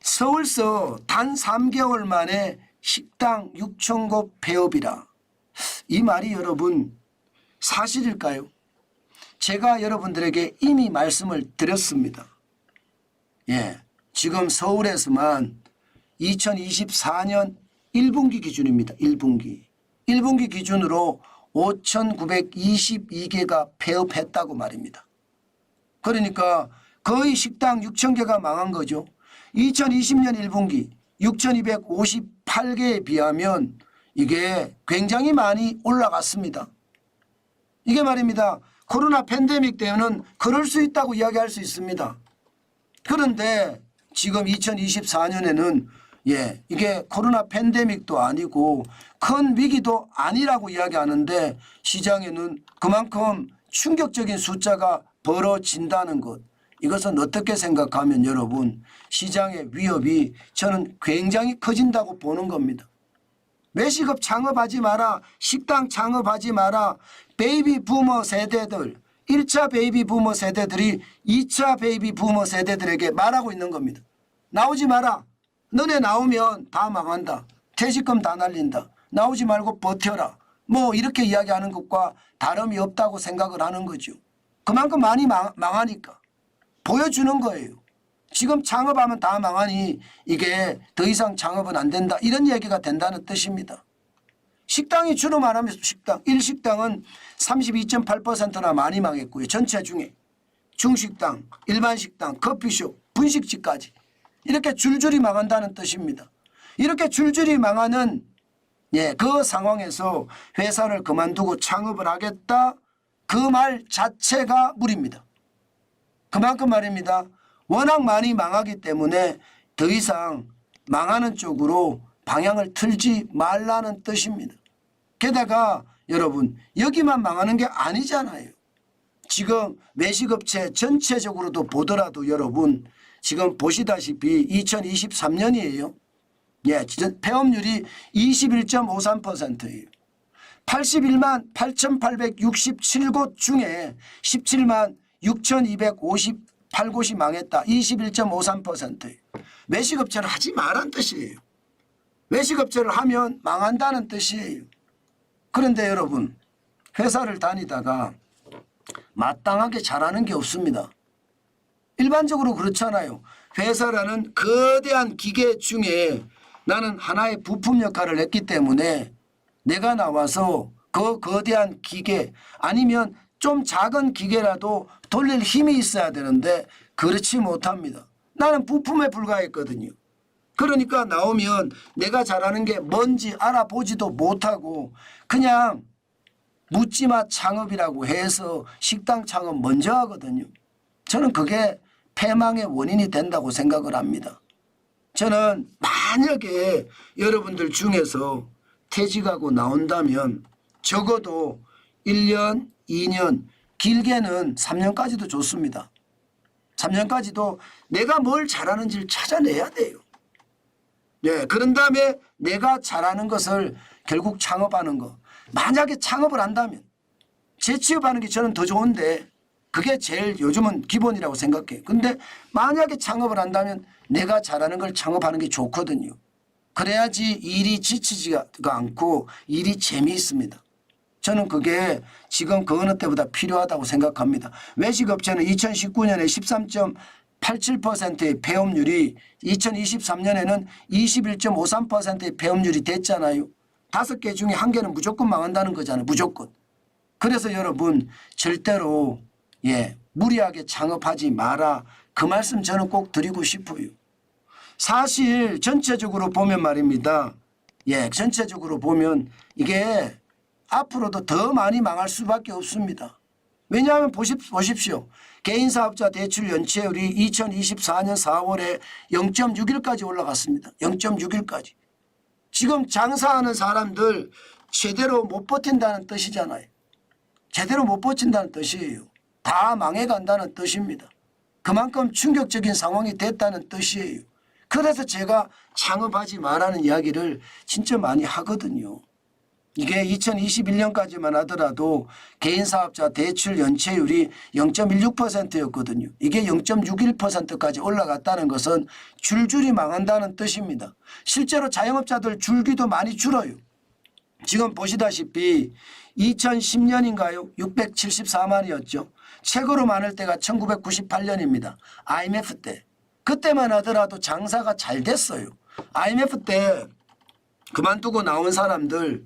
서울서 단 3개월 만에 식당 6,000곳 폐업이라. 이 말이 여러분 사실일까요? 제가 여러분들에게 이미 말씀을 드렸습니다. 지금 서울에서만 2024년 1분기 기준입니다. 1분기 기준으로 5,922개가 폐업했다고 말입니다. 그러니까 거의 식당 6,000개가 망한 거죠. 2020년 1분기 6,258개에 비하면 이게 굉장히 많이 올라갔습니다. 이게 말입니다. 코로나 팬데믹 때는 그럴 수 있다고 이야기할 수 있습니다. 그런데 지금 2024년에는 이게 코로나 팬데믹도 아니고 큰 위기도 아니라고 이야기하는데 시장에는 그만큼 충격적인 숫자가 벌어진다는 것. 이것은 어떻게 생각하면 여러분 시장의 위협이 저는 굉장히 커진다고 보는 겁니다. 외식업 창업하지 마라. 식당 창업하지 마라. 베이비 부머 세대들 1차 베이비 부머 세대들이 2차 베이비 부머 세대들에게 말하고 있는 겁니다. 나오지 마라. 너네 나오면 다 망한다. 퇴직금 다 날린다. 나오지 말고 버텨라. 뭐 이렇게 이야기하는 것과 다름이 없다고 생각을 하는 거죠. 그만큼 많이 망하니까 보여주는 거예요. 지금 창업하면 다 망하니 이게 더 이상 창업은 안 된다. 이런 얘기가 된다는 뜻입니다. 식당이 주로 말하면 일식당은 32.8%나 많이 망했고요. 전체 중에 중식당, 일반 식당, 커피숍, 분식집까지 이렇게 줄줄이 망한다는 뜻입니다. 이렇게 줄줄이 망하는 그 상황에서 회사를 그만두고 창업을 하겠다. 그 말 자체가 무리입니다. 그만큼 말입니다. 워낙 많이 망하기 때문에 더 이상 망하는 쪽으로 방향을 틀지 말라는 뜻입니다. 게다가 여러분 여기만 망하는 게 아니잖아요. 지금 외식업체 전체적으로도 보더라도 여러분 지금 보시다시피 2023년이에요. 폐업률이 21.53%예요. 81만 8,867곳 중에 17만 6,258곳이 망했다. 21.53%예요. 외식업체를 하지 말란 뜻이에요. 외식업체를 하면 망한다는 뜻이에요. 그런데 여러분 회사를 다니다가 마땅하게 잘하는 게 없습니다. 일반적으로 그렇잖아요. 회사라는 거대한 기계 중에 나는 하나의 부품 역할을 했기 때문에 내가 나와서 그 거대한 기계 아니면 좀 작은 기계라도 돌릴 힘이 있어야 되는데 그렇지 못합니다. 나는 부품에 불과했거든요. 그러니까 나오면 내가 잘하는 게 뭔지 알아보지도 못하고 그냥 묻지마 창업이라고 해서 식당 창업 먼저 하거든요. 저는 그게 패망의 원인이 된다고 생각을 합니다. 저는 만약에 여러분들 중에서 퇴직하고 나온다면 적어도 1년, 2년, 길게는 3년까지도 좋습니다. 3년까지도 내가 뭘 잘하는지를 찾아내야 돼요. 그런 다음에 내가 잘하는 것을 결국 창업하는 거. 만약에 창업을 한다면 재취업하는 게 저는 더 좋은데 그게 제일 요즘은 기본이라고 생각해요. 근데 만약에 창업을 한다면 내가 잘하는 걸 창업하는 게 좋거든요. 그래야지 일이 지치지가 않고 일이 재미있습니다. 저는 그게 지금 그 어느 때보다 필요하다고 생각합니다. 외식업체는 2019년에 13.87%의 폐업률이 2023년에는 21.53%의 폐업률이 됐잖아요. 5개 중에 1개는 무조건 망한다는 거잖아요. 무조건. 그래서 여러분 절대로 무리하게 창업하지 마라. 그 말씀 저는 꼭 드리고 싶어요. 사실 전체적으로 보면 말입니다. 전체적으로 보면 이게 앞으로도 더 많이 망할 수밖에 없습니다. 왜냐하면 보십시오. 개인사업자 대출 연체율이 2024년 4월에 0.6일까지 올라갔습니다. 0.6일까지. 지금 장사하는 사람들 제대로 못 버틴다는 뜻이잖아요. 제대로 못 버틴다는 뜻이에요. 다 망해간다는 뜻입니다. 그만큼 충격적인 상황이 됐다는 뜻이에요. 그래서 제가 창업하지 말라는 이야기를 진짜 많이 하거든요. 이게 2021년까지만 하더라도 개인사업자 대출 연체율이 0.16%였거든요. 이게 0.61%까지 올라갔다는 것은 줄줄이 망한다는 뜻입니다. 실제로 자영업자들 줄기도 많이 줄어요. 지금 보시다시피 2010년인가요? 674만이었죠. 최고로 많을 때가 1998년입니다. IMF 때. 그때만 하더라도 장사가 잘 됐어요. IMF 때 그만두고 나온 사람들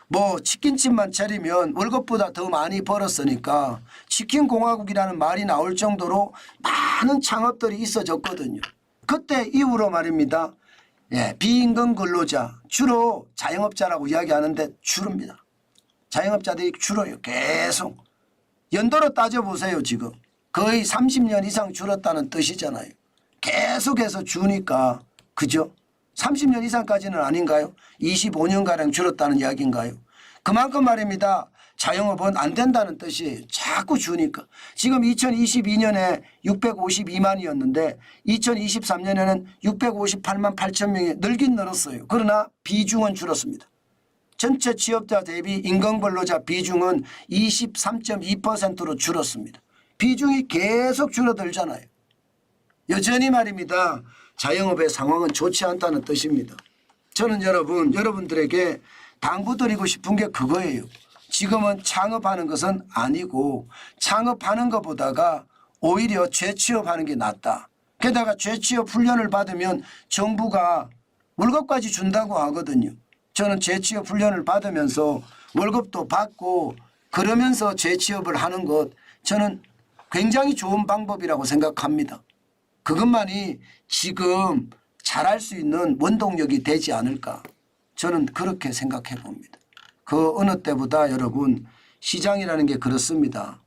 뭐 치킨집만 차리면 월급보다 더 많이 벌었으니까 치킨공화국이라는 말이 나올 정도로 많은 창업들이 있어졌거든요. 그때 이후로 말입니다. 예, 비임금 근로자 주로 자영업자라고 이야기하는데 줄입니다. 자영업자들이 줄어요. 계속. 연도로 따져보세요. 지금. 거의 30년 이상 줄었다는 뜻이잖아요. 계속해서 주니까 그죠? 30년 이상까지는 아닌가요? 25년가량 줄었다는 이야기인가요? 그만큼 말입니다. 자영업은 안 된다는 뜻이에요. 자꾸 주니까. 지금 2022년에 652만이었는데 2023년에는 658만 8천 명이 늘긴 늘었어요. 그러나 비중은 줄었습니다. 전체 취업자 대비 임금근로자 비중은 23.2%로 줄었습니다. 비중이 계속 줄어들잖아요. 여전히 말입니다. 자영업의 상황은 좋지 않다는 뜻입니다. 저는 여러분들에게 당부드리고 싶은 게 그거예요. 지금은 창업하는 것은 아니고 창업하는 것보다가 오히려 재취업하는 게 낫다. 게다가 재취업 훈련을 받으면 정부가 월급까지 준다고 하거든요. 저는 재취업 훈련을 받으면서 월급도 받고 그러면서 재취업을 하는 것 저는 굉장히 좋은 방법이라고 생각합니다. 그것만이 지금 잘할 수 있는 원동력이 되지 않을까 저는 그렇게 생각해 봅니다. 그 어느 때보다 여러분 시장이라는 게 그렇습니다.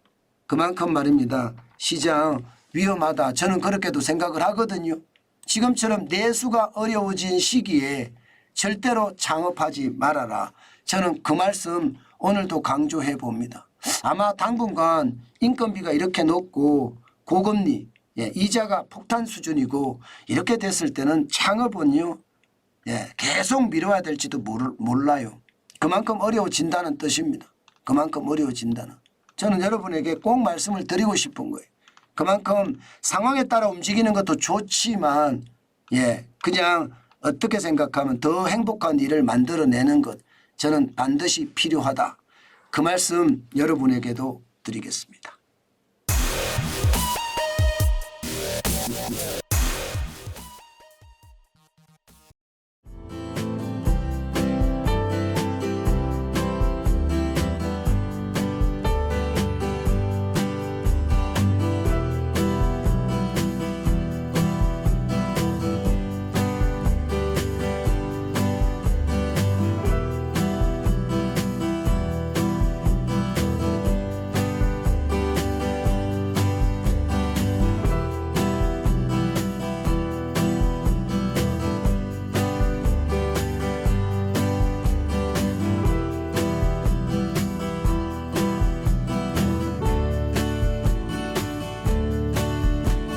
그만큼 말입니다. 시장 위험하다 저는 그렇게도 생각을 하거든요. 지금처럼 내수가 어려워진 시기에 절대로 창업하지 말아라. 저는 그 말씀 오늘도 강조해 봅니다. 아마 당분간 인건비가 이렇게 높고 고금리 이자가 폭탄 수준이고 이렇게 됐을 때는 창업은요 계속 미뤄야 될지도 몰라요. 그만큼 어려워진다는 뜻입니다. 그만큼 어려워진다는. 저는 여러분에게 꼭 말씀을 드리고 싶은 거예요. 그만큼 상황에 따라 움직이는 것도 좋지만 그냥 어떻게 생각하면 더 행복한 일을 만들어내는 것 저는 반드시 필요하다. 그 말씀 여러분에게도 드리겠습니다.